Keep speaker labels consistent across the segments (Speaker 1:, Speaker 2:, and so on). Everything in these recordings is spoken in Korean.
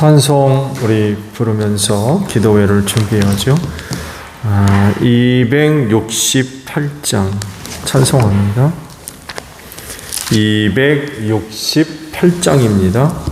Speaker 1: 찬송 우리 부르면서 기도회를 준비하죠. 268장 찬송합니다. 268장입니다.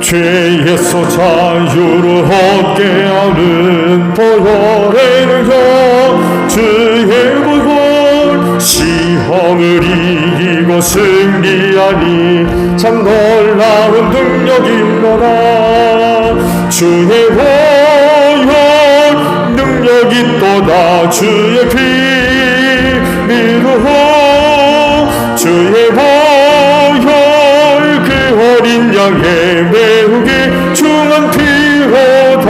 Speaker 2: 죄에서 자유를 얻게 하는 보혈의 능력, 주의 보혈 시험을 이기고 승리하니 참 놀라운 능력이로다. 주의 보혈 능력이 또다. 주의 피 미루어 주의 보혈 그 어린 양의 매우 귀중한 피로다.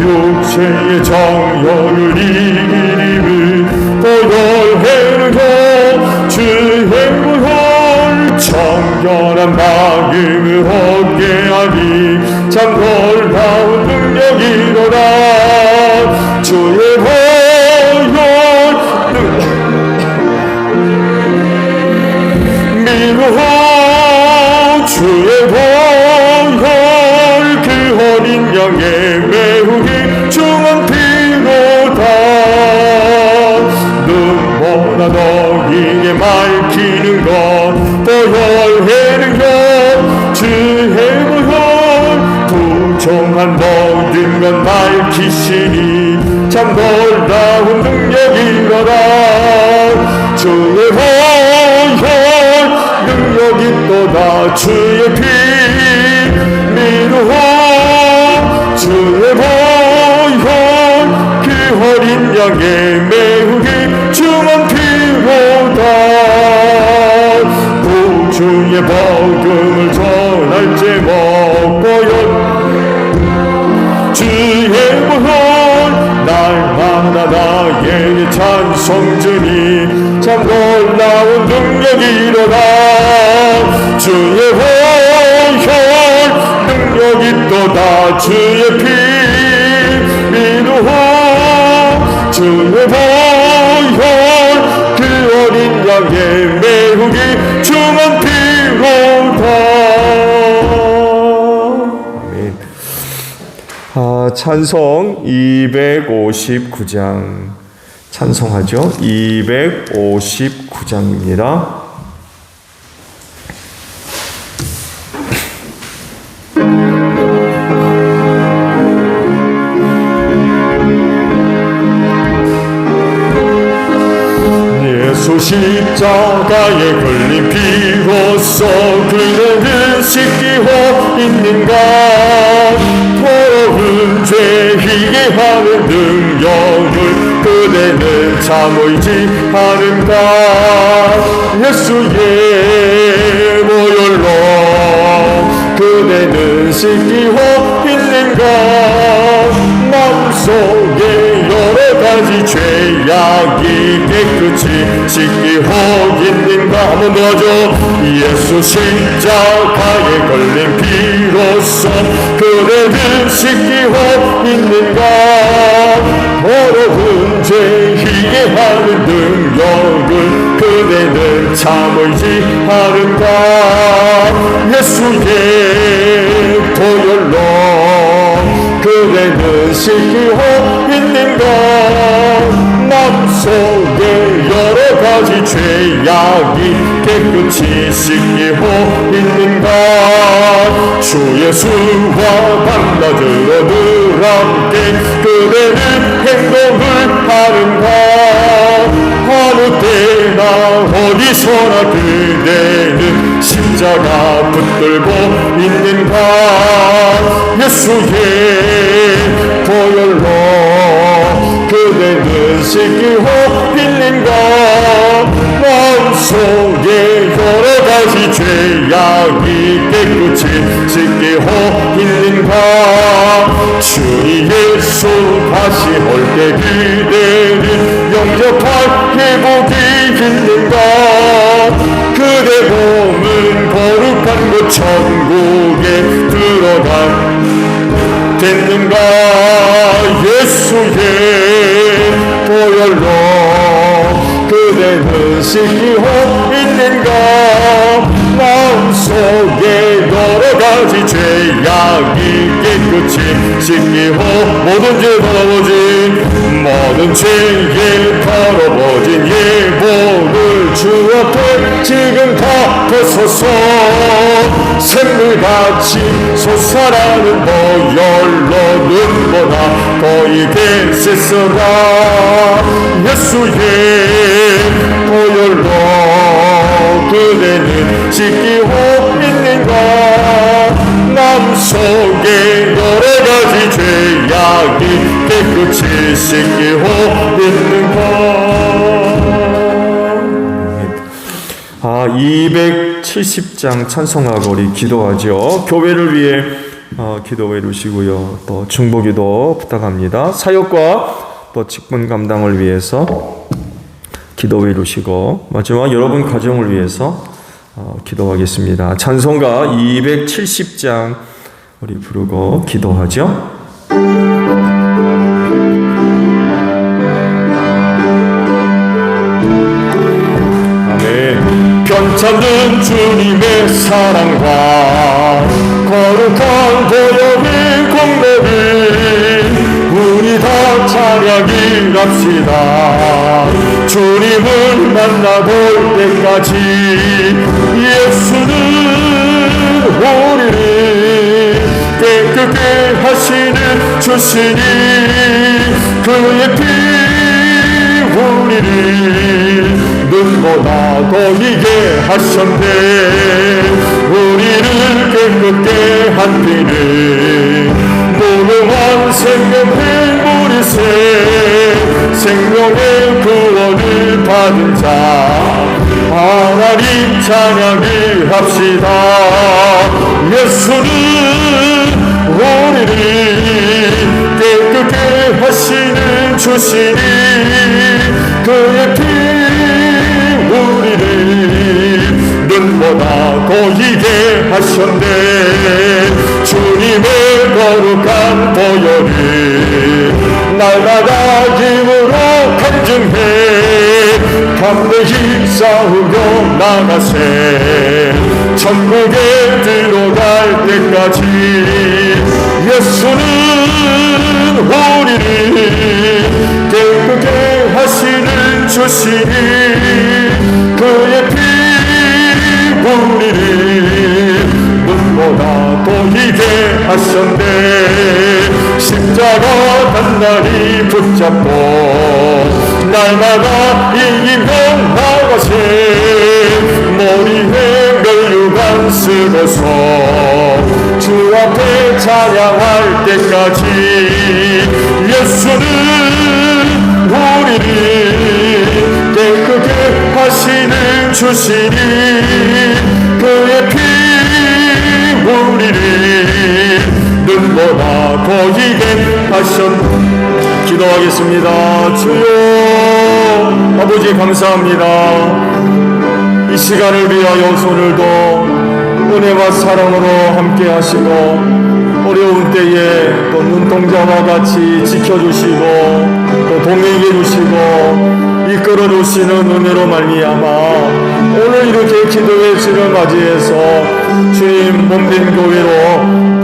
Speaker 2: 육체의 정욕을 이기는 보혈의 능력, 주의 보혈 정결한 마음을 얻게 하니 참 놀라운 능력이로다. 주의 보혈 미루어 주의 보혈 그 어린 양의 매우 귀중한 피로다. 눈보다 너희에게 밝히는 것 보혈의 능력, 주의 보혈 부정한 모든 것 밝히시니 참 놀라운 능력이로다. 주의 보혈 능력이 또다. 주의 피 미루어 주의 보혈 그 어린 양의 매우 귀중한 피로다. 복주의 복음을 전할 제목 보혈, 주의 보혈 날마다 나에게 찬송 주니 참 놀라운 능력이로다. 주의 보혈 능력이 또다. 주의 피 미루어 주의 보혈 그 어린 양의 매우 귀중한 피로다.
Speaker 1: 찬송 259장 찬송하죠. 259장입니다.
Speaker 2: 십자가에 걸린 피로써 그대는 씻기고 있는가 더러운 죄 희게 하는 능력을 그대는 참을지 하는가 예수의 보혈로 그대는 씻기고 있는가 마음속에 여러가지 죄악이 깨끗이 씻기고 있는가 한번 더 하죠 예수 십자가에 걸린 피로써 그대는 씻기고 있는가 더러운 죄 희게 하는 능력을 그대는 참을지 하는가 예수의 보혈로 그대는 씻기고 있는가 마음속에 여러가지 죄악이 깨끗이 씻기고 있는가 주 예수와 만나들어 늘 함께 그대는 행동을 하는가 어느 때나 어디서나 그대는 십자가 붙들고 있는가 예수의 보혈로 그대는 씻기고 있는가 마음속에 여러가지 죄악이 깨끗이 씻기고 있는가 주님 예수 다시 올 때 그대는 영접할 회복이 있는가 그대 몸은 거룩한 곳 천국에 들어가 됐는가 예수의 보혈로 그대는 씻기고 있는가 마음속에 여러가지 죄악이 깨끗이 씻기고 모든 죄 털어버진 모든 죄에 털어버진 예복을 주 앞에 지금 다 벗어서 샘물같이 솟아나는 보혈로 눈보다 거이게 씻어라 예수의 보혈로 그대는 씻기고 있는가 마음속에 여러가지 죄악이 깨끗이 씻기고 있는가
Speaker 1: 270장 찬송하고 우리 기도하죠. 교회를 위해 기도해 주시고요. 또 중보기도 부탁합니다. 사역과 또 직분 감당을 위해서 기도해 주시고 마지막 여러분 가정을 위해서 기도하겠습니다. 찬송가 270장 우리 부르고 기도하죠.
Speaker 2: 편찮는 주님의 사랑과 거룩한 보혈의 공로를 우리 다 찬양을 합시다. 주님을 만나볼 때까지 예수는 우리를 깨끗게 하시는 주시니 그의 피 우리를 눈보다 고이게 하셨네. 우리를 깨끗게 한 피는 무능한 생명의 물이세. 생명의 구원을 받은 자 하나님 찬양을 합시다. 예수는 우리를 깨끗게 하시는 주시니 그의 피 우리를 눈보다 고이게 하셨네. 주님의 거룩한 보혈을 날마다 힘으로 간증해 담대히 싸우며 나가세. 천국에 들어갈 때까지 예수는 우리를 깨끗게 하시는 주시니 그의 피 우리를 눈보다 고이게 하셨네. 십자가 단단히 붙잡고 날마다 이기면 나가세 머리에 멸류관 쓰고서 주 앞에 찬양할 때까지 예수는 우리를 깨끗게 하시는 주시니 그의 피 우리를 눈보다 보이게 하셨. 기도하겠습니다. 주여 아버지 감사합니다. 이 시간을 위하여 오늘도 은혜와 사랑으로 함께 하시고 어려운 때에 또 눈동자와 같이 지켜주시고 또 동행해 주시고 이끌어 주시는 은혜로 말미암아 오늘 이렇게 기도의 주를 맞이해서 주님 몸된 교회로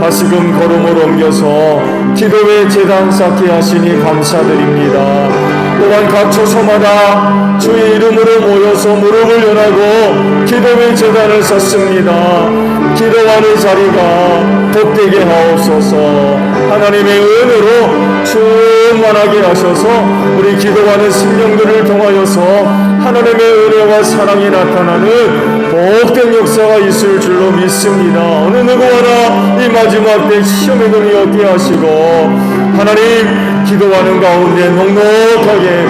Speaker 2: 다시금 걸음을 옮겨서 기도의 제단 쌓게 하시니 감사드립니다. 또한 각 처소마다 주의 이름으로 모여서 무릎을 연하고 기도의 제단을 쌓습니다. 기도하는 자리가 복되게 하옵소서. 하나님의 은혜로 충만하게 하셔서 우리 기도하는 심령들을 통하여서 하나님의 은혜와 사랑이 나타나는 복된 역사가 있을 줄로 믿습니다. 어느 누구와나 이 마지막 때 시험의 눈이 없게 하시고 하나님 기도하는 가운데 넉넉하게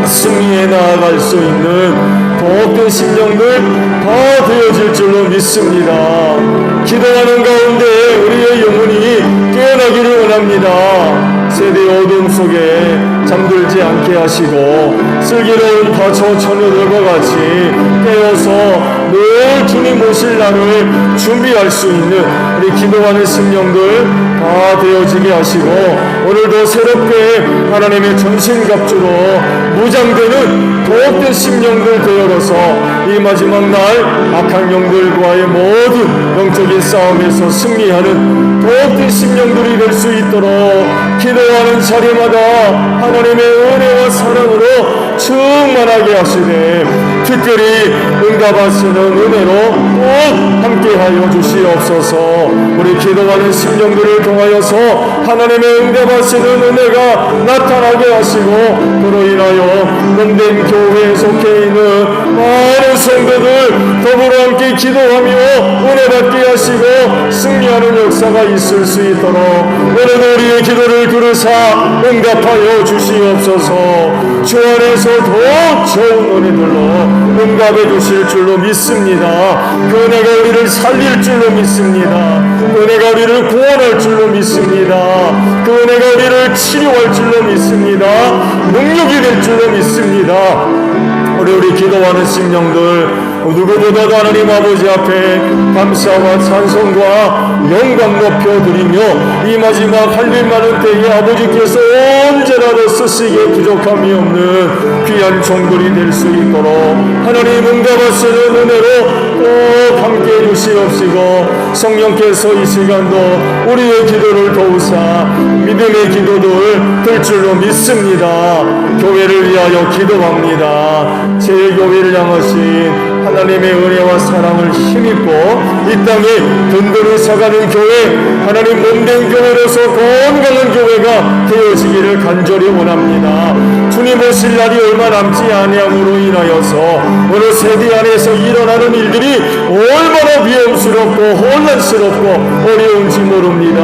Speaker 2: 승리에 나아갈 수 있는 복된 심령들 다 되어질 줄로 믿습니다. 기도하는 가운데 우리의 영혼이 깨어나기를 원합니다. 세대의 어둠 속에 잠들지 않게 하시고 슬기로운 다처 처녀들과 같이 깨어서 늘 주님 오실 날을 준비할 수 있는 우리 기도하는 심령들 다 되어지게 하시고 오늘도 새롭게 하나님의 전신갑주로 무장되는 복된 심령들 되어서 이 마지막 날 악한 영들과의 모든 영적인 싸움에서 승리하는 복된 심령들이 될 수 있도록 기도하는 자리마다 하나님의 은혜와 사랑으로 충만하게 하시되 특별히 응답하시는 은혜로 꼭 함께하여 주시옵소서. 우리 기도하는 심령들을 통하여서 하나님의 응답하시는 은혜가 나타나게 하시고 그로 인하여 몸된 교회에 속해 있는 많은 성도들 더불어 함께 기도하며 은혜받게 하시고 승리하는 역사가 있을 수 있도록 오늘도 우리의 기도를 들으사 응답하여 주시옵소서. 주 안에서 더 좋은 은혜들로 응답해 주실 줄로 믿습니다. 그 은혜가 우리를 살릴 줄로 믿습니다. 그 은혜가 우리를 구원할 줄로 믿습니다. 그 은혜가 우리를 치료할 줄로 믿습니다. 능력이 될 줄로 믿습니다. 우리 기도하는 심령들 누구보다도 하나님 아버지 앞에 감사와 찬송과 영광 높여드리며 이 마지막 할 일 많은 때에 아버지께서 언제라도 쓰시기에 부족함이 없는 귀한 종들이 될 수 있도록 하나님 응답하시는 은혜로 꼭 함께해 주시옵시고 성령께서 이 시간도 우리의 기도를 도우사 믿음의 기도들 들 줄로 믿습니다. 교회를 위하여 기도합니다. 제 교회를 향하신 하나님의 은혜와 사랑을 힘입고 이 땅에 든든히 서가는 교회 하나님 몸된 교회로서 건강한 교회가 되어지기를 간절히 원합니다. 주님 오실 날이 얼마 남지 아니함으로 인하여서 오늘 세대 안에서 일어나는 일들이 얼마나 위험스럽고 혼란스럽고 어려운지 모릅니다.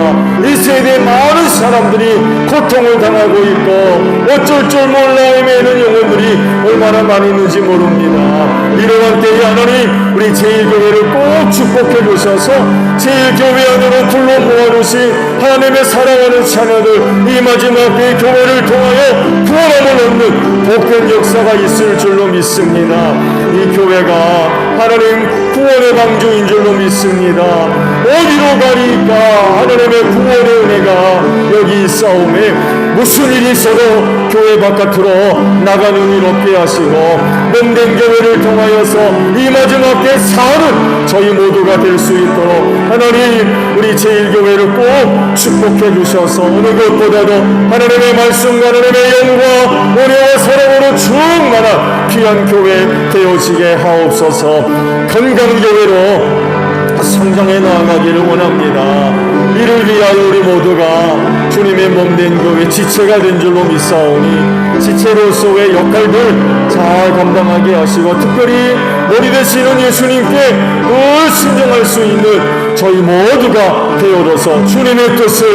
Speaker 2: 이 세대에 많은 사람들이 고통을 당하고 있고 어쩔 줄 몰라 헤매는 영혼들이 얼마나 많이 있는지 모릅니다. 이러한 때에 하나님 우리 제1교회를 꼭 축복해 주셔서 제1교회 안으로 불러 모아주신 하나님의 사랑하는 자녀들 이 마지막 때의 교회를 통하여 구원함을 얻는 복된 역사가 있을 줄로 믿습니다. 이 교회가 하나님 구원의 방주인 줄로 믿습니다. 어디로 가리까 하나님의 구원의 은혜가 여기 있사오매 무슨 일이 있어도 교회 바깥으로 나가는 일 없게 하시고 몸된 교회를 통하여서 이 마지막 때 사는 저희 모두가 될 수 있도록 하나님 우리 제1교회를 꼭 축복해 주셔서 어느 것보다도 하나님의 말씀과 하나님의 영과 은혜와 사랑으로 충만한 귀한 교회 되어지게 하옵소서. 건강한 교회로 성장해 나아가기를 원합니다. 이를 위하여 우리 모두가 주님의 몸된 교회 지체가 된 줄로 믿사오니 지체로서의 역할들 잘 감당하게 하시고 특별히 머리 되시는 예수님께 늘 순종할 수 있는 저희 모두가 되어서 주님의 뜻을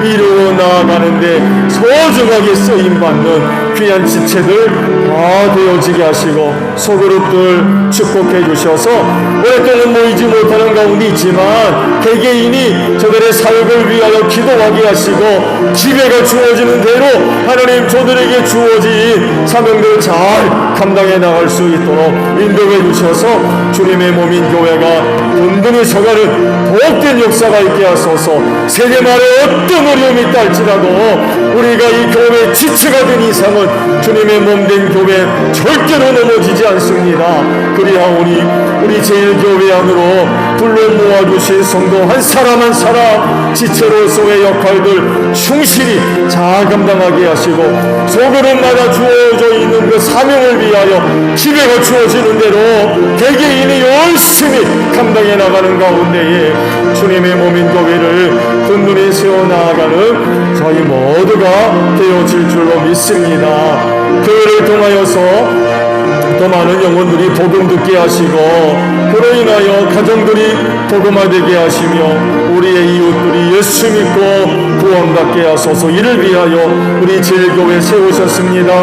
Speaker 2: 이루어 나아가는데 소중하게 쓰임받는 귀한 지체들 다 되어지게 하시고 소그룹들 축복해 주셔서 오랫동안 모이지 못하는 가운데 있지만 개개인이 저들의 사역을 위하여 기도하게 하시고 기회가 주어지는 대로 하나님 저들에게 주어진 사명들을 잘 감당해 나갈 수 있도록 인도해 주셔서 주님의 몸인 교회가 든든히 서가는 복된 역사가 있게 하소서. 세계 말에 어떤 어려움이 있다 할지라도 우리가 이 교회의 지체가 된 이상은 주님의 몸된 교회 절대로 넘어지지 않습니다. 그리하오니 우리 제일교회 안으로 불러 모아주신 성도 한 사람 한 사람 지체로서의 역할들 충실히 잘 감당하게 하시고 소그룹마다 주어져 있는 그 사명을 위하여 기회가 주어지는 대로 개개인이 열심히 감당해 나가는 가운데에 주님의 몸인 교회를 든든히 세워나가는 저희 모두가 되어질 줄로 믿습니다. 교회를 통하여서 더 많은 영혼들이 복음 듣게 하시고 그로 인하여 가정들이 복음화되게 하시며 우리의 이웃들이 예수 믿고 구원받게 하소서. 이를 위하여 우리 제일교회 세우셨습니다.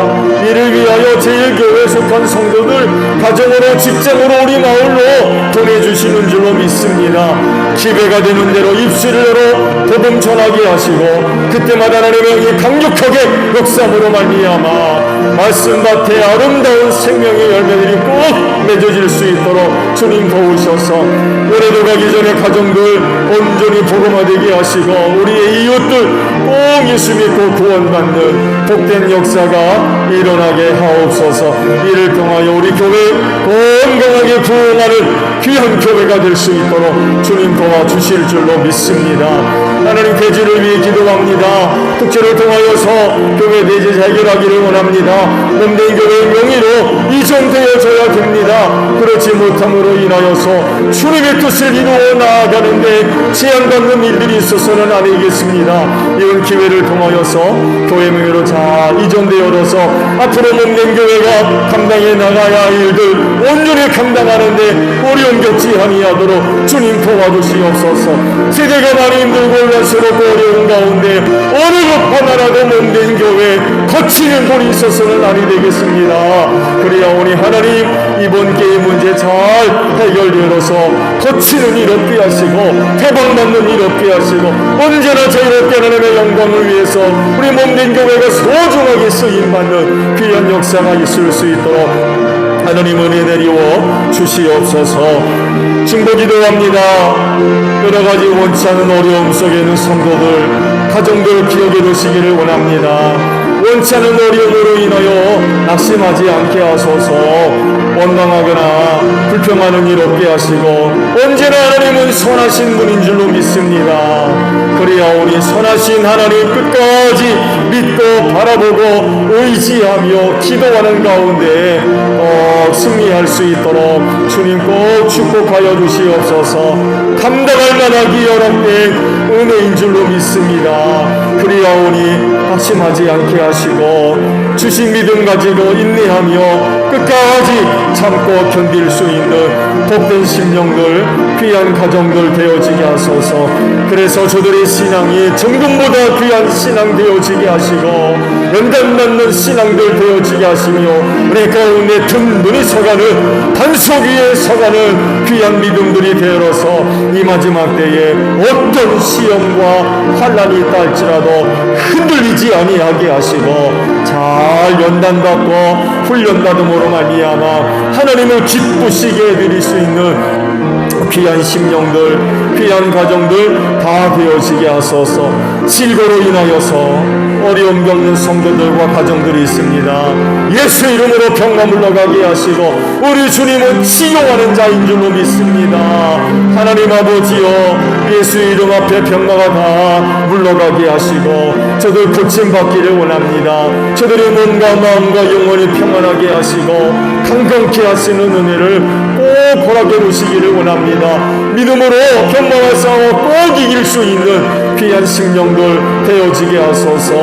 Speaker 2: 이를 위하여 제일교회에 속한 성도들 가정으로 직장으로 우리 마을로 보내주시는 줄로 믿습니다. 기회가 되는 대로 입술을 열어 복음 전하게 하시고 그때마다 하나님의 강력하게 역사함으로 말미암아 말씀밭에 아름다운 생명의 열매들이 꼭 맺어질 수 있도록 주님 도우셔서 올해도 가기 전에 가정들 온전히 복음화되게 하시고 우리의 이웃들 꼭 예수 믿고 구원받는 복된 역사가 일어나게 하옵소서. 이를 통하여 우리 교회 건강하게 부흥하는 귀한 교회가 될 수 있도록 주님 도와주실 줄로 믿습니다. 하나님 대지를 위해 기도합니다. 특별을 통하여서 교회 대지 해결하기를 원합니다. 몸된 교회의 명의로 이전되어져야 됩니다. 그렇지 못함으로 인하여서 주님의 뜻을 이루어 나아가는데 제한받는 일들이 있어서는 아니겠습니다. 이런 기회를 통하여서 교회 명의로 잘 이전되어서 앞으로 몸된 교회가 감당해 나가야 할 일들 온전히 감당하는데 어려움 겪지 아니하도록 주님 도와주시옵소서. 세대가 많이 힘들고 혼란스럽고 어려운 가운데 어느 것 하나라도 몸된 교회 거치는 분이 있어서는 아니 되겠습니다. 그리하오니 하나님 이번 게임 문제 잘 해결되어서 거치는 일 없게 하시고 대박받는 일 없게 하시고 언제나 자유롭게 하나님의 영광을 위해서 우리 몸된 교회가 소중하게 쓰임받는 귀한 역사가 있을 수 있도록 하나님 은혜 내리워 주시옵소서. 중보 기도합니다. 여러가지 원치 않은 어려움 속에 있는 성도들 가정들 기억해 두시기를 원합니다. 원치 않은 어려움으로 인하여 낙심하지 않게 하소서. 원망하거나 불평하는 일 없게 하시고 언제나 하나님은 선하신 분인 줄로 믿습니다. 그리하오니 선하신 하나님 끝까지 믿고 바라보고 의지하며 기도하는 가운데 승리할 수 있도록 주님 꼭 축복하여 주시옵소서. 감당할 만하기 어렵게 은혜인 줄로 믿습니다. 그리하오니 낙심하지 않게 하시고 주신 믿음 가지고 인내하며 끝까지 참고 견딜 수 있는 복된 심령들 귀한 가정들 되어지게 하소서. 그래서 저들의 신앙이 정금보다 귀한 신앙 되어지게 하시고 연단받는 신앙들 되어지게 하시며 우리 가운데 든든히 서가는 단속 위에 서가는 귀한 믿음들이 되어서 이 마지막 때에 어떤 시험과 환난이 있다 할지라도 흔들리지 아니하게 하시고 잘 연단받고 훈련받음으로 말미암아 하나님을 기쁘시게 해드릴 수 있는 귀한 심령들 귀한 가정들 다 되어지게 하소서. 질고로 인하여서 어려움 겪는 성도들과 가정들이 있습니다. 예수 이름으로 평강 물러가게 하시고 우리 주님은 치유하는 자인 줄로 믿습니다. 하나님 아버지여 예수 이름 앞에 평강가 다 물러가게 하시고 저들 고침받기를 원합니다. 저들의 몸과 마음과 영혼이 평안하게 하시고 강건케 하시는 은혜를 꼭 허락해 주시기를 원합니다. 믿음으로 평강을 싸워 꼭 이길 수 있는 귀한 심령들 되어지게 하소서.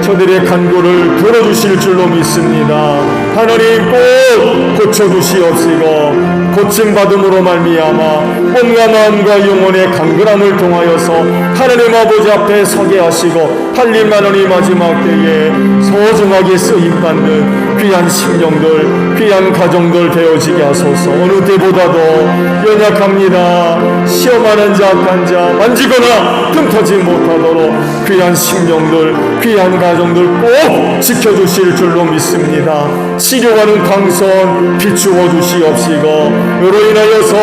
Speaker 2: 저들의 간구를 들어주실 줄로 믿습니다. 하나님 꼭 고쳐주시옵시고 고침받음으로 말미암아 몸과 마음과 영혼의 간절함을 통하여서 하나님 아버지 앞에 서게 하시고 할 일만 하니 마지막 때에 소중하게 쓰임받는 귀한 심령들 귀한 가정들 되어지게 하소서. 어느 때보다도 연약합니다. 시험하는 자 악한 자 만지거나 틈타지 못하도록 귀한 심령들 귀한 가정들 꼭 지켜주실 줄로 믿습니다. 치료하는 강선 비추어 주시옵시고 이로 인하여서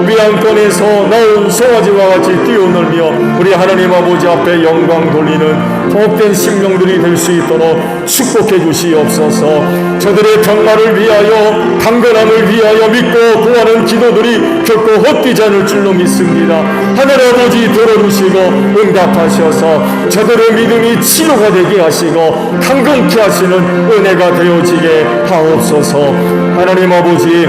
Speaker 2: 위안권에서 나온 송아지와 같이 뛰어놀며 우리 하나님 아버지 앞에 영광 돌리는 복된 심령들이 될 수 있도록 축복해 주시옵소서. 저들의 병마를 위하여 강건함을 위하여 믿고 구하는 기도들이 결코 헛되지 않을 줄로 믿습니다. 하나님 아버지 들어주시고 응답하셔서 저들의 믿음이 치료가 되게 하시고 강건케 하시는 은혜가 되어지게 하옵소서. 하나님 아버지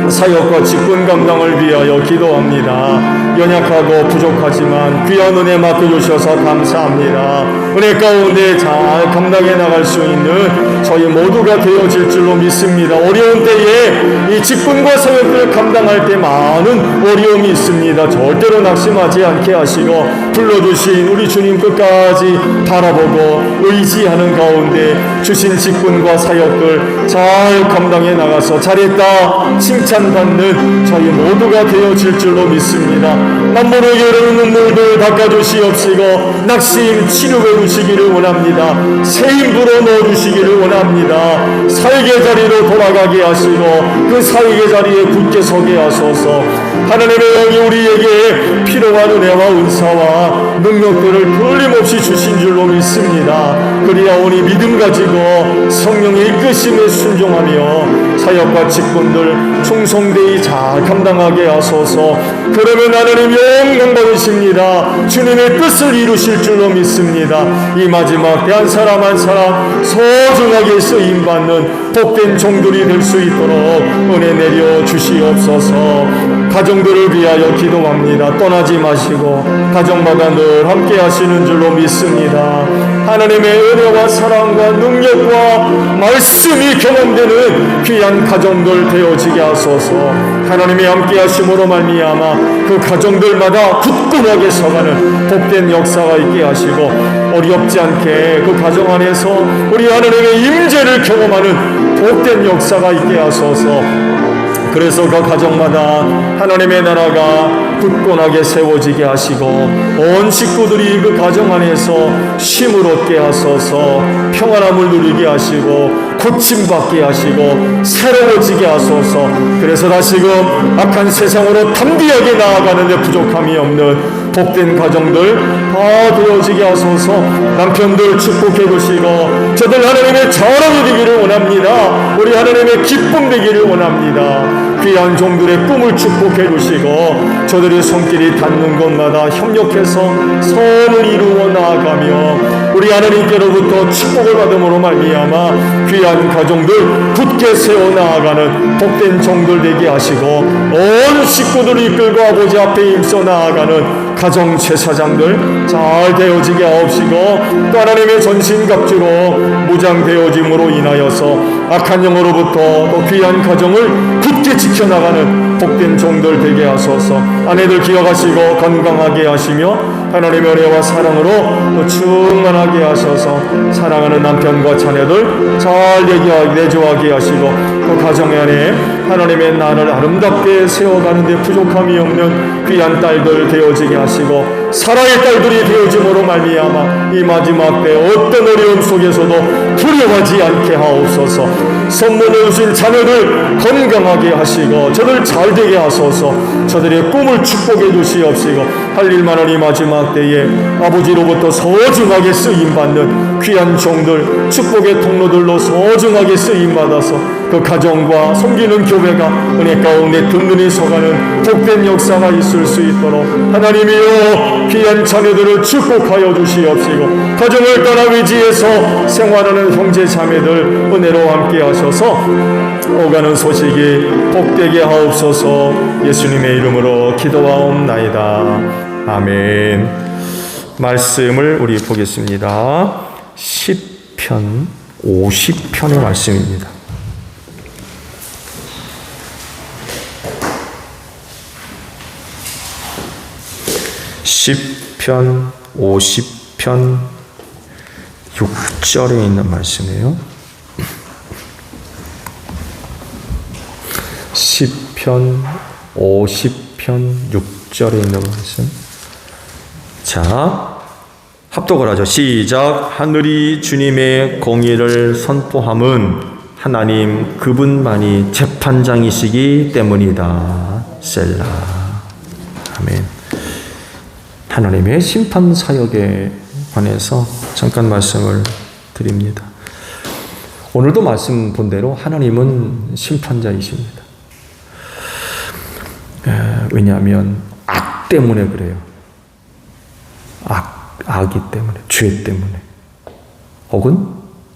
Speaker 2: 사역과 직분 감당을 위하여 기도합니다. 연약하고 부족하지만 귀한 은혜 맡겨주셔서 감사합니다. 은혜 가운데 잘 감당해 나갈 수 있는 저희 모두가 되어질 줄로 믿습니다. 어려운 때에 이 직분과 사역을 감당할 때 많은 어려움이 있습니다. 절대로 낙심하지 않게 하시고 불러주신 우리 주님 끝까지 바라보고 의지하는 가운데 주신 직분과 사역을 잘 감당해 나가서 잘했다 칭찬받는 저희 모두가 되어질 줄로 믿습니다. 남모르게 흐르는 눈물들 닦아주시옵시고 낙심 치료해 주시기를 원합니다. 새 힘부로 넣어주시기를 원합니다. 사역의 자리로 돌아가게 하시고 그 사역의 자리에 굳게 서게 하소서. 하나님의 영이 우리에게 필요한 은혜와 은사와 능력들을 틀림없이 주신 줄로 믿습니다. 그리하오니 믿음 가지고 성령의 이끄심에 순종하며 사역과 직분들 충성되이 잘 감당하게 하소서. 그러면 하나님 영광 받으십니다. 주님의 뜻을 이루실 줄로 믿습니다. 이 마지막 때 한 사람 한 사람 소중하게 쓰임받는 복된 종들이 될 수 있도록 은혜 내려 주시옵소서. 가정들을 위하여 기도합니다. 떠나지 마시고 가정마다 늘 함께 하시는 줄로 믿습니다. 하나님의 은혜와 사랑과 능력과 말씀이 경험되는 귀한 가정들 되어지게 하소서. 하나님의 함께 하심으로 말미암아 그 가정들마다 굳건하게 서가는 복된 역사가 있게 하시고 어렵지 않게 그 가정 안에서 우리 하나님의 임재를 경험하는 복된 역사가 있게 하소서. 그래서 그 가정마다 하나님의 나라가 굳건하게 세워지게 하시고 온 식구들이 그 가정 안에서 쉼을 얻게 하소서. 평안함을 누리게 하시고 고침받게 하시고 새로워지게 하소서. 그래서 다시금 악한 세상으로 담대하게 나아가는데 부족함이 없는 복된 가정들 다 되어지게 하소서. 남편들 축복해 주시고 저들 하나님의 자랑이 되기를 원합니다. 우리 하나님의 기쁨 되기를 원합니다. 귀한 종들의 꿈을 축복해 주시고 저들의 손길이 닿는 곳마다 협력해서 선을 이루어 나아가며 우리 하나님께로부터 축복을 받음으로 말미암아 귀한 가정들 굳게 세워 나아가는 복된 종들 되게 하시고 온 식구들을 이끌고 아버지 앞에 힘써 나아가는 가정 제사장들 잘 되어지게 하옵시고 또 하나님의 전신갑주로 무장되어짐으로 인하여서 악한 영으로부터 또 귀한 가정을 굳게 지켜나가는 복된 종들 되게 하소서. 아내들 기억하시고 건강하게 하시며 하나님의 은혜와 사랑으로 또 충만하게 하셔서 사랑하는 남편과 자녀들 잘 내조하게 하시고 그 가정 안에 하나님의 나라를 아름답게 세워가는데 부족함이 없는 귀한 딸들 되어지게 하시고 사랑의 딸들이 되어짐으로 말미암아 이 마지막 때 어떤 어려움 속에서도 두려워하지 않게 하옵소서. 선물을 주신 자녀들 건강하게 하시고 저들 잘되게 하소서. 저들의 꿈을 축복해 주시옵시고 할 일만 하니 마지막 때에 아버지로부터 소중하게 쓰임받는 귀한 종들 축복의 통로들로 소중하게 쓰임받아서 그 가정과 섬기는 교회가 은혜 가운데 든든히 서가는 복된 역사가 있을 수 있도록 하나님이여 귀한 자녀들을 축복하여 주시옵시고 가정을 떠나 위지에서 생활하는 형제 자매들 은혜로 함께 하셔서 오가는 소식이 복되게 하옵소서. 예수님의 이름으로 기도하옵나이다. 아멘.
Speaker 1: 말씀을 우리 보겠습니다. 시편 50편의 말씀입니다. 시편 50편 6절에 있는 말씀이에요. 시편 50편 6절에 있는 말씀. 자, 합독을 하죠. 시작. 하늘이 주님의 공의를 선포함은 하나님 그분만이 재판장이시기 때문이다. 셀라. 아멘. 하나님의 심판 사역에 관해서 잠깐 말씀을 드립니다. 오늘도 말씀 본 대로 하나님은 심판자이십니다. 왜냐하면 악 때문에 그래요. 악이 때문에, 죄 때문에, 혹은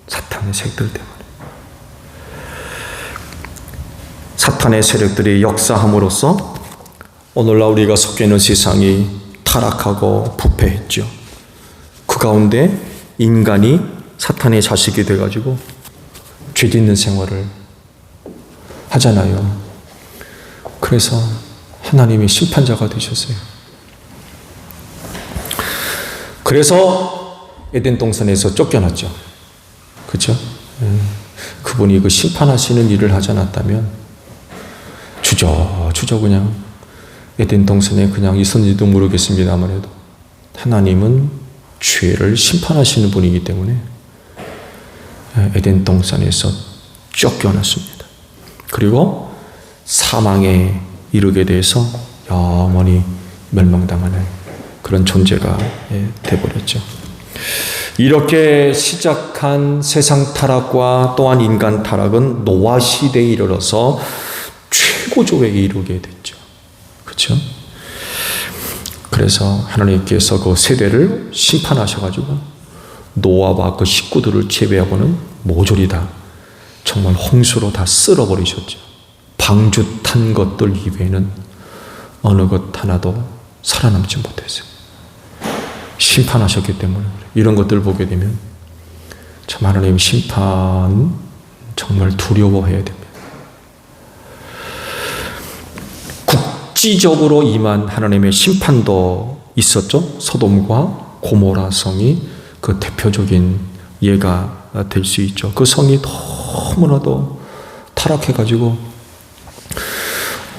Speaker 1: 사탄의 세력들 때문에. 사탄의 세력들이 역사함으로써 오늘날 우리가 속해 있는 세상이 타락하고 부패했죠. 그 가운데 인간이 사탄의 자식이 돼가지고 죄 짓는 생활을 하잖아요. 그래서 하나님이 심판자가 되셨어요. 그래서 에덴 동산에서 쫓겨났죠. 그렇죠? 그분이 그 심판하시는 일을 하지 않았다면 주저 그냥 에덴 동산에 그냥 있었는지도 모르겠습니다만 해도 하나님은 죄를 심판하시는 분이기 때문에 에덴 동산에서 쫓겨났습니다. 그리고 사망에 이르게 돼서 영원히 멸망당하는 그런 존재가 되어버렸죠. 이렇게 시작한 세상 타락과 또한 인간 타락은 노아 시대에 이르러서 최고조에 이르게 됐죠. 그렇죠? 그래서 하나님께서 그 세대를 심판하셔가지고 노아와 그 식구들을 제외하고는 모조리 다 정말 홍수로 다 쓸어버리셨죠. 방주 탄 것들 이외에는 어느 것 하나도 살아남지 못했어요. 심판하셨기 때문에 이런 것들을 보게 되면 참 하나님 심판 정말 두려워해야 됩니다. 국지적으로 임한 하나님의 심판도 있었죠. 소돔과 고모라 성이 그 대표적인 예가 될 수 있죠. 그 성이 너무나도 타락해가지고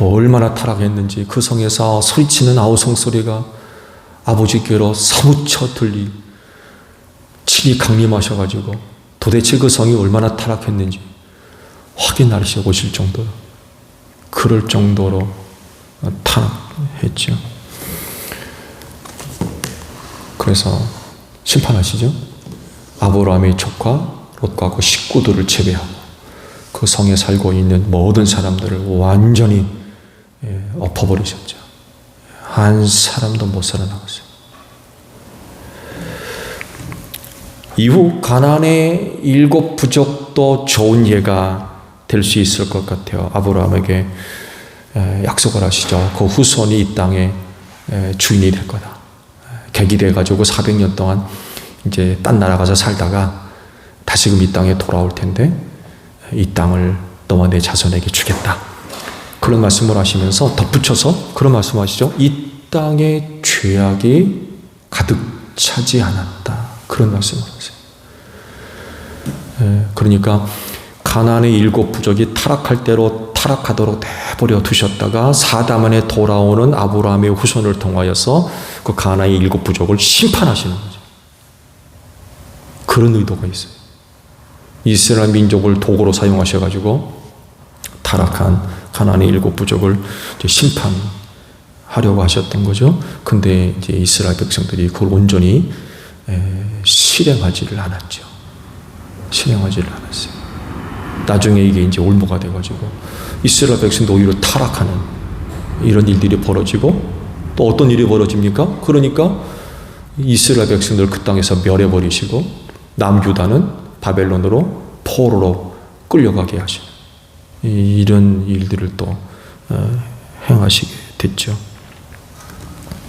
Speaker 1: 얼마나 타락했는지 그 성에서 소리치는 아우성 소리가 아버지께로 사무쳐 들리 친히 강림하셔가지고 도대체 그 성이 얼마나 타락했는지 확인하시고 오실 정도로 그럴 정도로 타락했죠. 그래서 심판하시죠. 아브라함의 조카 롯과 그 식구들을 제외하고 그 성에 살고 있는 모든 사람들을 완전히 엎어버리셨죠. 한 사람도 못 살아나갔어요. 이후 가나안의 7 부족도 좋은 예가 될 수 있을 것 같아요. 아브라함에게 약속을 하시죠. 그 후손이 이 땅의 주인이 될 거다. 객이 가지고 400년 동안 이제 딴 나라 가서 살다가 다시금 이 땅에 돌아올 텐데 이 땅을 너와 내 자손에게 주겠다. 그런 말씀을 하시면서 덧붙여서 그런 말씀하시죠. 이 땅에 죄악이 가득 차지 않았다. 그런 말씀을 하세요. 그러니까 가나안의 7 부족이 타락할 대로 타락하도록 내버려 두셨다가 사다만에 돌아오는 아브라함의 후손을 통하여서 그 가나안의 7 부족을 심판하시는 거죠. 그런 의도가 있어요. 이스라엘 민족을 도구로 사용하셔가지고 타락한 가나안의 7 부족을 심판하려고 하셨던 거죠. 근데 이제 이스라엘 백성들이 그걸 온전히 실행하지를 않았죠. 실행하지를 않았어요. 나중에 이게 이제 올무가 돼가지고 이스라엘 백성도 오히려 타락하는 이런 일들이 벌어지고 또 어떤 일이 벌어집니까? 그러니까 이스라엘 백성들 그 땅에서 멸해버리시고 남유다는 바벨론으로 포로로 끌려가게 하시는 이런 일들을 또 행하시게 됐죠.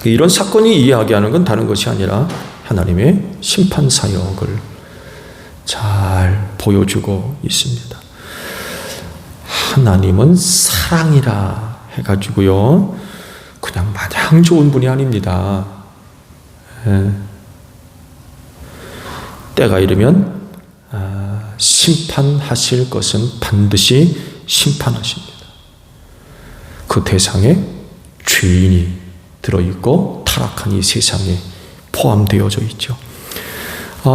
Speaker 1: 이런 사건이 이야기하는 건 다른 것이 아니라 하나님의 심판 사역을 잘 보여주고 있습니다. 하나님은 사랑이라 해가지고요, 그냥 마냥 좋은 분이 아닙니다. 때가 이르면 심판하실 것은 반드시 심판하십니다. 그 대상에 죄인이 들어있고 타락한 이 세상에 포함되어져 있죠.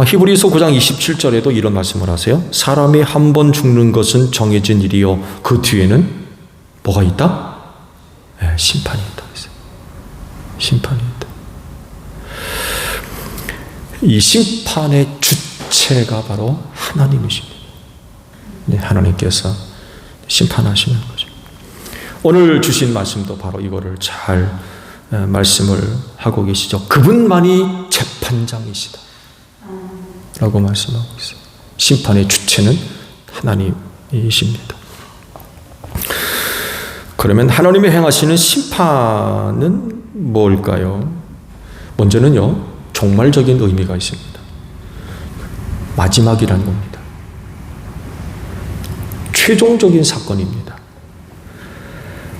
Speaker 1: 히브리서 9장 27절에도 이런 말씀을 하세요. 사람이 한 번 죽는 것은 정해진 일이요, 그 뒤에는 뭐가 있다? 심판이 있다. 심판이 있다. 이 심판의 주체가 바로 하나님이십니다. 하나님께서 심판하시는 거죠. 오늘 주신 말씀도 바로 이거를 잘 말씀을 하고 계시죠. 그분만이 재판장이시다 라고 말씀하고 있어요. 심판의 주체는 하나님이십니다. 그러면 하나님이 행하시는 심판은 뭘까요? 먼저는요, 종말적인 의미가 있습니다. 마지막이라는 겁니다. 최종적인 사건입니다.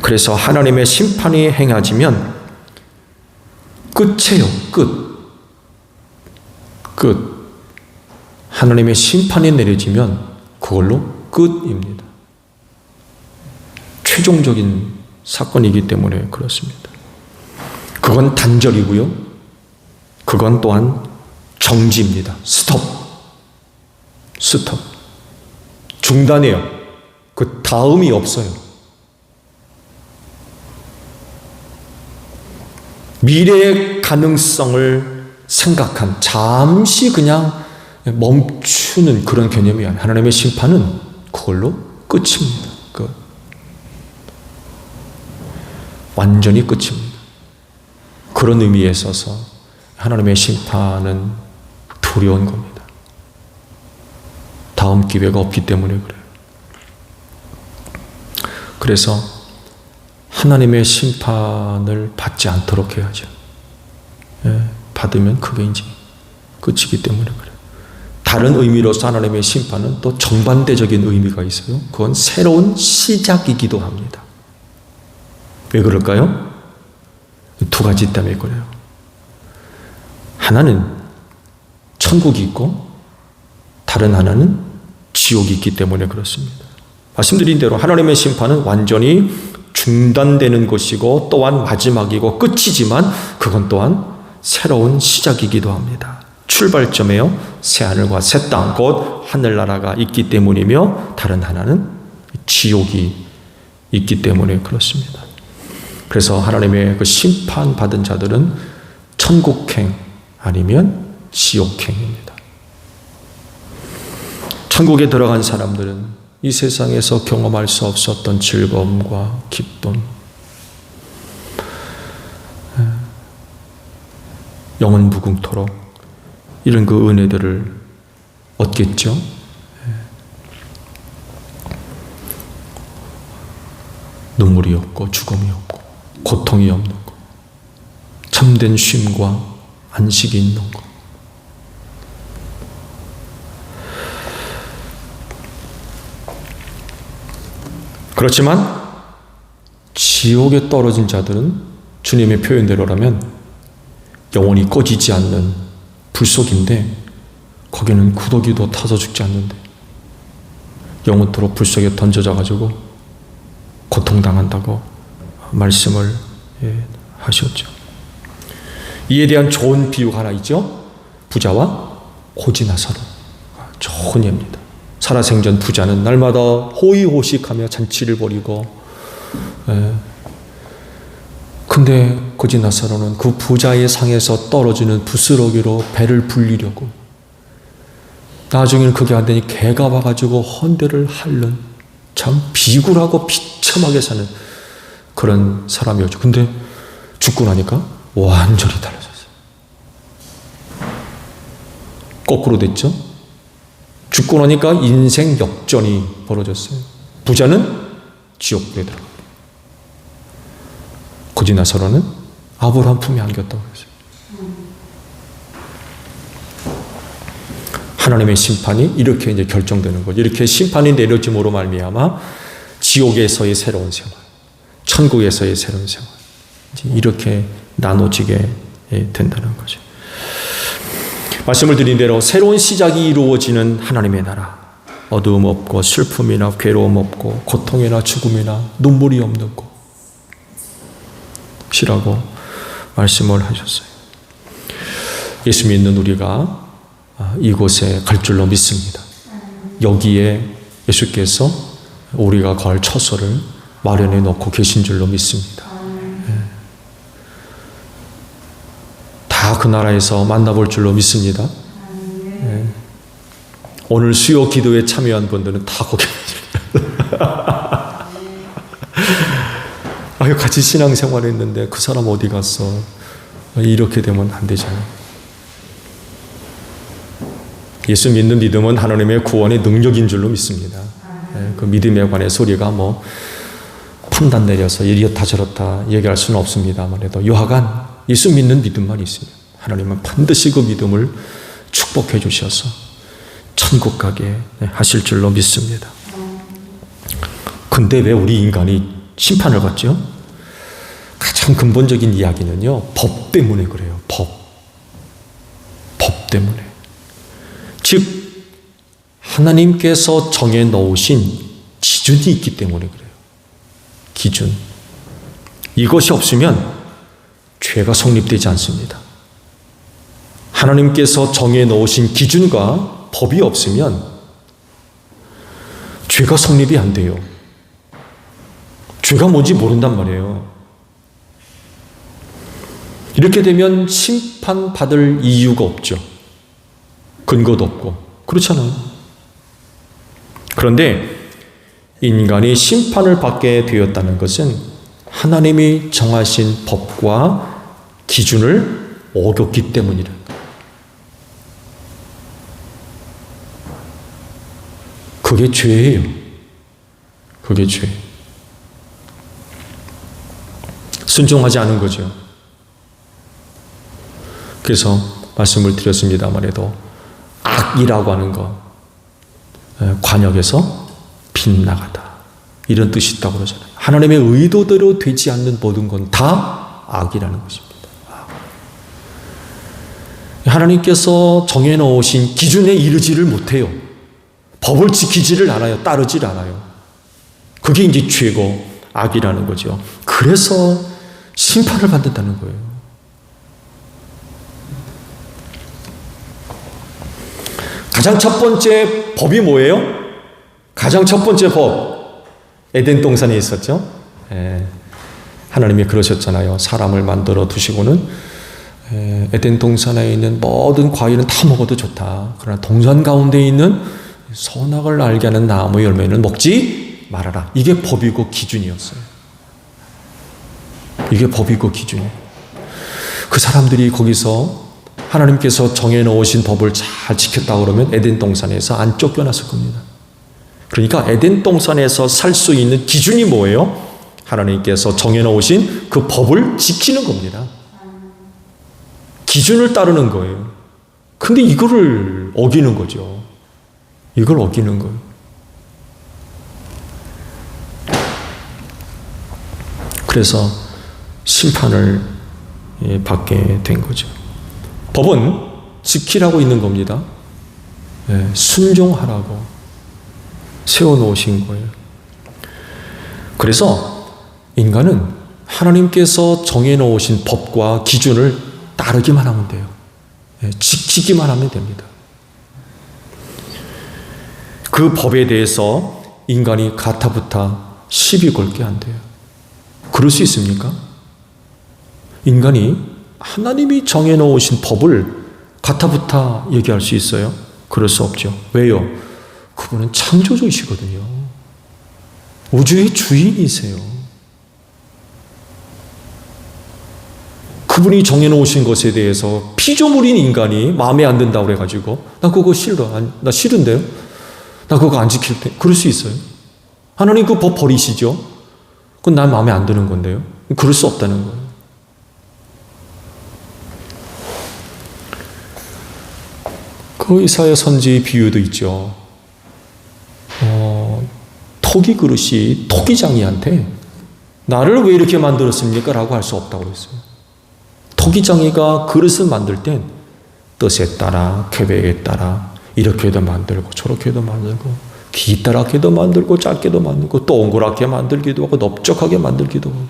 Speaker 1: 그래서 하나님의 심판이 행해지면 끝이에요. 끝. 하나님의 심판이 내려지면 그걸로 끝입니다. 최종적인 사건이기 때문에 그렇습니다. 그건 단절이고요. 그건 또한 정지입니다. 스톱. 중단이에요. 그 다음이 없어요. 미래의 가능성을 생각한, 잠시 그냥 멈추는 그런 개념이 아니에요. 하나님의 심판은 그걸로 끝입니다. 끝. 완전히 끝입니다. 그런 의미에 있어서 하나님의 심판은 두려운 겁니다. 다음 기회가 없기 때문에 그래요. 그래서 하나님의 심판을 받지 않도록 해야죠. 받으면 그게 이제 끝이기 때문에 그래요. 다른 의미로서 하나님의 심판은 또 정반대적인 의미가 있어요. 그건 새로운 시작이기도 합니다. 왜 그럴까요? 두 가지 때문에 그래요. 하나는 천국이 있고 다른 하나는 지옥이 있기 때문에 그렇습니다. 말씀드린 대로 하나님의 심판은 완전히 중단되는 것이고 또한 마지막이고 끝이지만 그건 또한 새로운 시작이기도 합니다. 출발점에요, 새하늘과 새 땅, 곧 하늘나라가 있기 때문이며 다른 하나는 지옥이 있기 때문에 그렇습니다. 그래서 하나님의 그 심판받은 자들은 천국행 아니면 지옥행입니다. 천국에 들어간 사람들은 이 세상에서 경험할 수 없었던 즐거움과 기쁨, 영원 무궁토록 이런 그 은혜들을 얻겠죠. 눈물이 없고 죽음이 없고 고통이 없는 것, 참된 쉼과 안식이 있는 것. 그렇지만 지옥에 떨어진 자들은 주님의 표현대로라면 영원히 꺼지지 않는 불속인데 거기는 구더기도 타서 죽지 않는데 영원토록 불속에 던져져 가지고 고통당한다고 말씀을 하셨죠. 이에 대한 좋은 비유가 하나 있죠. 부자와 고지나사로. 좋은 예입니다. 살아생전 부자는 날마다 호의호식하며 잔치를 벌이고, 근데 고지나사로는 그 부자의 상에서 떨어지는 부스러기로 배를 불리려고, 나중에는 그게 안 되니 개가 와가지고 헌대를 핥는 참 비굴하고 비참하게 사는 그런 사람이었죠. 근데 죽고 나니까 완전히 달라졌어요. 거꾸로 됐죠. 죽고 나니까 인생 역전이 벌어졌어요. 부자는 지옥에 들어갑니다. 고지나사로는 아브라함 품에 안겼다고 그러죠. 하나님의 심판이 이렇게 이제 결정되는 거죠. 이렇게 심판이 내려짐으로 말미암아 지옥에서의 새로운 생활, 천국에서의 새로운 생활, 이렇게 나눠지게 된다는 거죠. 말씀을 드린 대로 새로운 시작이 이루어지는 하나님의 나라, 어두움 없고 슬픔이나 괴로움 없고 고통이나 죽음이나 눈물이 없는 곳이라고 말씀을 하셨어요. 예수 믿는 우리가 이곳에 갈 줄로 믿습니다. 여기에 예수께서 우리가 갈 처소를 마련해 놓고 계신 줄로 믿습니다. 다 그 나라에서 만나볼 줄로 믿습니다. 오늘 수요 기도에 참여한 분들은 다 거기 아유, 같이 신앙생활 했는데 그 사람 어디 갔어? 이렇게 되면 안 되잖아요. 예수 믿는 믿음은 하나님의 구원의 능력인 줄로 믿습니다. 그 믿음에 관해서 우리가 뭐 판단 내려서 이렇다 저렇다 얘기할 수는 없습니다만 해도 여하간 예수 믿는 믿음만 있으면 하나님은 반드시 그 믿음을 축복해 주셔서 천국 가게 하실 줄로 믿습니다. 근데 왜 우리 인간이 심판을 받죠? 가장 근본적인 이야기는요, 법 때문에 그래요. 법 때문에. 즉 하나님께서 정해 놓으신 기준이 있기 때문에 그래요. 기준. 이것이 없으면 죄가 성립되지 않습니다. 하나님께서 정해 놓으신 기준과 법이 없으면 죄가 성립이 안 돼요. 죄가 뭔지 모른단 말이에요. 이렇게 되면 심판받을 이유가 없죠. 근거도 없고. 그렇잖아요. 그런데 인간이 심판을 받게 되었다는 것은 하나님이 정하신 법과 기준을 어겼기 때문이다. 그게 죄예요. 그게 죄. 순종하지 않은 거죠. 그래서 말씀을 드렸습니다만 해도 악이라고 하는 거, 관역에서 빗나가다, 이런 뜻이 있다고 그러잖아요. 하나님의 의도대로 되지 않는 모든 건 다 악이라는 것입니다. 하나님께서 정해놓으신 기준에 이르지를 못해요. 법을 지키지를 않아요. 따르지를 않아요. 그게 이제 죄고 악이라는 거죠. 그래서 심판을 받는다는 거예요. 가장 첫 번째 법이 뭐예요? 가장 첫 번째 법, 에덴 동산에 있었죠. 하나님이 그러셨잖아요. 사람을 만들어 두시고는 에덴 동산에 있는 모든 과일은 다 먹어도 좋다. 그러나 동산 가운데 있는 선악을 알게 하는 나무 열매는 먹지 말아라. 이게 법이고 기준이었어요. 이게 법이고 기준이에요. 그 사람들이 거기서 하나님께서 정해놓으신 법을 잘 지켰다 그러면 에덴 동산에서 안 쫓겨났을 겁니다. 그러니까 에덴 동산에서 살 수 있는 기준이 뭐예요? 하나님께서 정해놓으신 그 법을 지키는 겁니다. 기준을 따르는 거예요. 근데 이거를 어기는 거죠. 이걸 어기는 거예요. 그래서 심판을 받게 된 거죠. 법은 지키라고 있는 겁니다. 순종하라고 세워놓으신 거예요. 그래서 인간은 하나님께서 정해놓으신 법과 기준을 따르기만 하면 돼요. 지키기만 하면 됩니다. 그 법에 대해서 인간이 가타부타 시비 걸게 안 돼요. 그럴 수 있습니까? 인간이 하나님이 정해놓으신 법을 가타부타 얘기할 수 있어요? 그럴 수 없죠. 왜요? 그분은 창조주이시거든요. 우주의 주인이세요. 그분이 정해놓으신 것에 대해서 피조물인 인간이 마음에 안 든다고 그래가지고 나 그거 싫어. 나 싫은데요? 나 그거 안 지킬 때. 그럴 수 있어요. 하나님 그 법 버리시죠? 그건 난 마음에 안 드는 건데요. 그럴 수 없다는 거예요. 그 이사야 선지의 비유도 있죠. 토기 그릇이 토기장이한테 나를 왜 이렇게 만들었습니까? 라고 할 수 없다고 했어요. 토기장이가 그릇을 만들 땐 뜻에 따라, 계획에 따라 이렇게도 만들고 저렇게도 만들고 기다랗게도 만들고 짧게도 만들고 동그랗게 만들기도 하고 넓적하게 만들기도 하고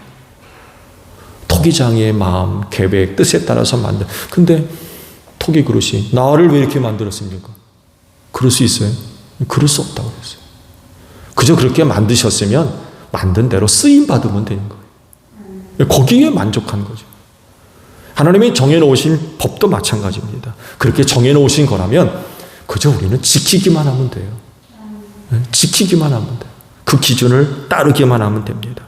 Speaker 1: 토기장이의 마음, 계획, 뜻에 따라서 만들. 근데 토기 그릇이 나를 왜 이렇게 만들었습니까? 그럴 수 있어요? 그럴 수 없다고 했어요. 그저 그렇게 만드셨으면 만든 대로 쓰임 받으면 되는 거예요. 거기에 만족한 거죠. 하나님이 정해놓으신 법도 마찬가지입니다. 그렇게 정해놓으신 거라면 그저 우리는 지키기만 하면 돼요. 지키기만 하면 돼요. 그 기준을 따르기만 하면 됩니다.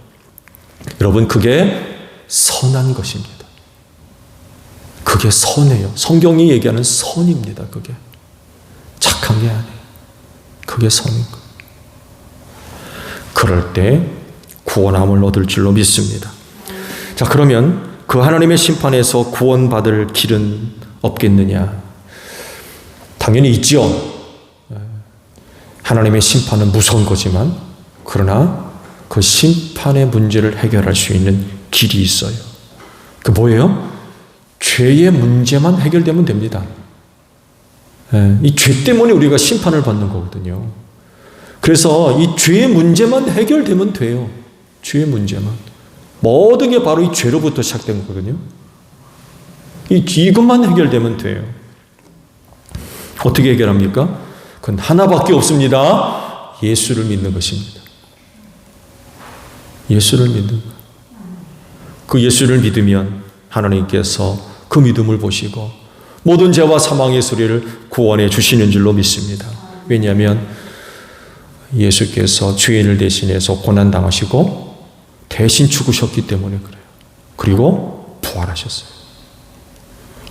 Speaker 1: 여러분, 그게 선한 것입니다. 그게 선해요. 성경이 얘기하는 선입니다. 그게 착한 게 아니에요. 그게 선인 것. 그럴 때 구원함을 얻을 줄로 믿습니다. 자, 그러면 그 하나님의 심판에서 구원받을 길은 없겠느냐? 당연히 있죠. 하나님의 심판은 무서운 거지만 그러나 그 심판의 문제를 해결할 수 있는 길이 있어요. 그 뭐예요? 죄의 문제만 해결되면 됩니다. 이 죄 때문에 우리가 심판을 받는 거거든요. 그래서 이 죄의 문제만 해결되면 돼요. 죄의 문제만. 모든 게 바로 이 죄로부터 시작된 거거든요. 이것만 해결되면 돼요. 어떻게 해결합니까? 그건 하나밖에 없습니다. 예수를 믿는 것입니다. 예수를 믿는 것. 그 예수를 믿으면 하나님께서 그 믿음을 보시고 모든 죄와 사망의 소리를 구원해 주시는 줄로 믿습니다. 왜냐하면 예수께서 죄인을 대신해서 고난당하시고 대신 죽으셨기 때문에 그래요. 그리고 부활하셨어요.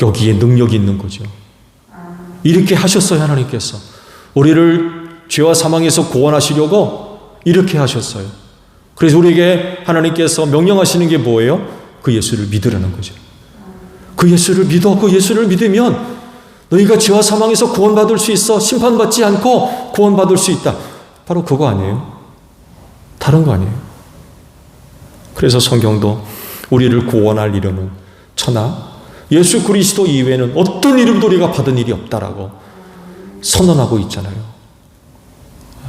Speaker 1: 여기에 능력이 있는 거죠. 이렇게 하셨어요. 하나님께서 우리를 죄와 사망에서 구원하시려고 이렇게 하셨어요. 그래서 우리에게 하나님께서 명령하시는 게 뭐예요? 그 예수를 믿으라는 거죠. 그 예수를 믿어. 그 예수를 믿으면 너희가 죄와 사망에서 구원받을 수 있어. 심판받지 않고 구원받을 수 있다. 바로 그거 아니에요? 다른 거 아니에요? 그래서 성경도 우리를 구원할 이름은 천하 예수 그리스도 이외에는 어떤 이름도 우리가 받은 일이 없다라고 선언하고 있잖아요.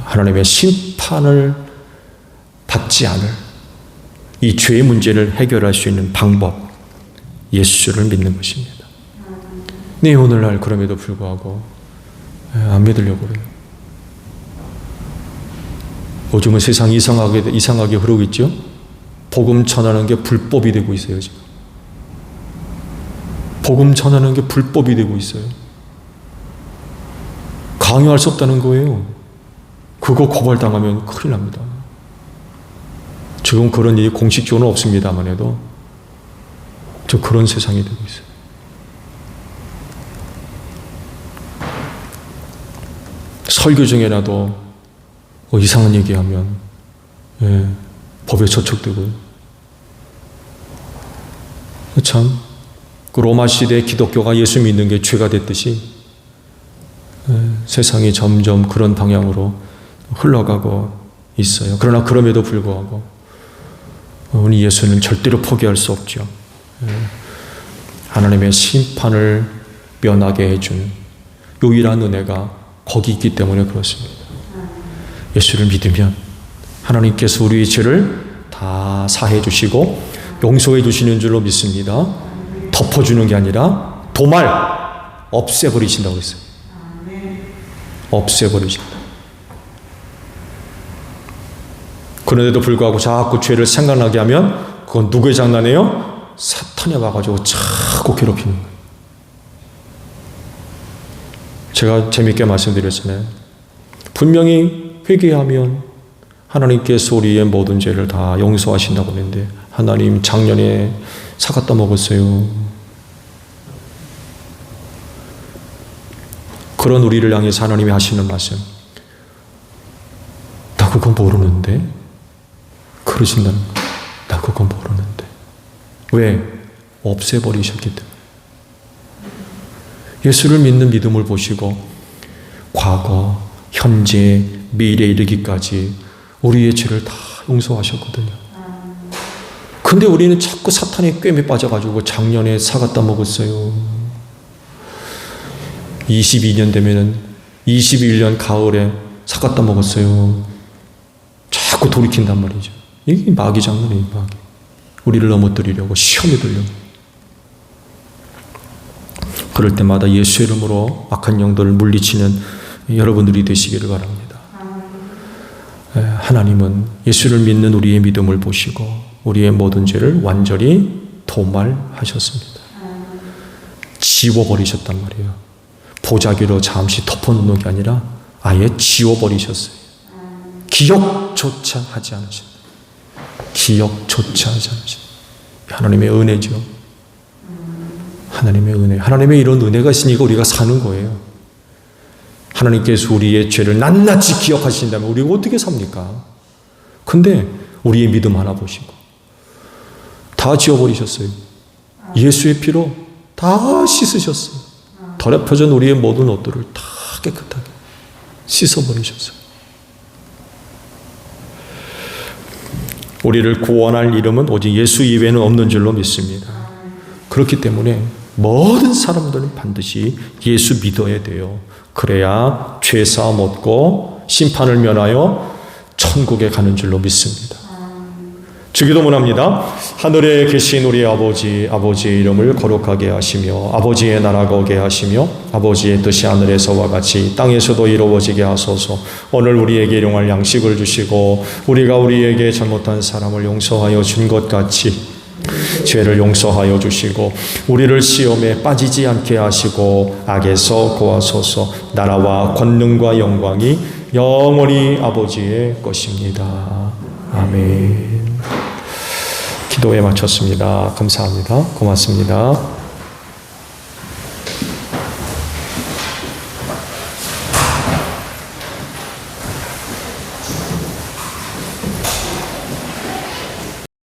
Speaker 1: 하나님의 심판을 받지 않을 이 죄의 문제를 해결할 수 있는 방법, 예수를 믿는 것입니다. 네, 오늘날 그럼에도 불구하고 안 믿으려고 그래요. 요즘은 세상이 이상하게 흐르고 있죠. 복음 전하는 게 불법이 되고 있어요. 지금 복음 전하는 게 불법이 되고 있어요. 강요할 수 없다는 거예요. 그거 고발당하면 큰일 납니다. 지금 그런 일이 공식적으로는 없습니다만 해도 저 그런 세상이 되고 있어요. 설교 중에라도 이상한 얘기하면 법에 저촉되고요. 참 그 로마 시대의 기독교가 예수 믿는 게 죄가 됐듯이 세상이 점점 그런 방향으로 흘러가고 있어요. 그러나 그럼에도 불구하고 우리 예수는 절대로 포기할 수 없죠. 하나님의 심판을 면하게 해준 유일한 은혜가 거기 있기 때문에 그렇습니다. 예수를 믿으면 하나님께서 우리의 죄를 다 사해 주시고 용서해 주시는 줄로 믿습니다. 덮어주는 게 아니라 도말 없애버리신다고 했어요. 없애버리신다. 그런데도 불구하고 자꾸 죄를 생각나게 하면 그건 누구의 장난이에요? 사탄이 와가지고 자꾸 괴롭히는 거예요. 제가 재밌게 말씀드렸잖아요. 분명히 회개하면 하나님께서 우리의 모든 죄를 다 용서하신다고 했는데 하나님 작년에 사과 따먹었어요. 그런 우리를 향해서 하나님이 하시는 말씀. 나 그거 모르는데? 그러신다는 거예요. 나 그거 모르는데. 왜? 없애버리셨기 때문에. 예수를 믿는 믿음을 보시고 과거, 현재, 미래에 이르기까지 우리의 죄를 다 용서하셨거든요. 근데 우리는 자꾸 사탄의 꿰매 빠져가지고 작년에 사갖다 먹었어요. 22년 되면은 21년 가을에 사갖다 먹었어요. 자꾸 돌이킨단 말이죠. 이게 마귀 장난이에요, 마귀. 우리를 넘어뜨리려고, 시험에 들려고. 그럴 때마다 예수 이름으로 악한 영들을 물리치는 여러분들이 되시기를 바랍니다. 하나님은 예수를 믿는 우리의 믿음을 보시고 우리의 모든 죄를 완전히 도말하셨습니다. 지워버리셨단 말이에요. 보자기로 잠시 덮어놓는 게 아니라 아예 지워버리셨어요. 기억조차 하지 않으신다. 기억조차 하지 않으신다. 하나님의 은혜죠. 하나님의 은혜. 하나님의 이런 은혜가 있으니까 우리가 사는 거예요. 하나님께서 우리의 죄를 낱낱이 기억하신다면 우리가 어떻게 삽니까? 근데 우리의 믿음 하나 보시고 다 지워버리셨어요. 예수의 피로 다 씻으셨어요. 더럽혀진 우리의 모든 옷들을 다 깨끗하게 씻어버리셨어요. 우리를 구원할 이름은 오직 예수 이외에는 없는 줄로 믿습니다. 그렇기 때문에 모든 사람들은 반드시 예수 믿어야 돼요. 그래야 죄사함 얻고 심판을 면하여 천국에 가는 줄로 믿습니다. 주기도문합니다. 하늘에 계신 우리 아버지, 아버지의 이름을 거룩하게 하시며 아버지의 나라가 오게 하시며 아버지의 뜻이 하늘에서와 같이 땅에서도 이루어지게 하소서. 오늘 우리에게 일용할 양식을 주시고 우리가 우리에게 잘못한 사람을 용서하여 준 것 같이 죄를 용서하여 주시고 우리를 시험에 빠지지 않게 하시고 악에서 구하소서. 나라와 권능과 영광이 영원히 아버지의 것입니다. 아멘. 기도에 마쳤습니다. 감사합니다. 고맙습니다.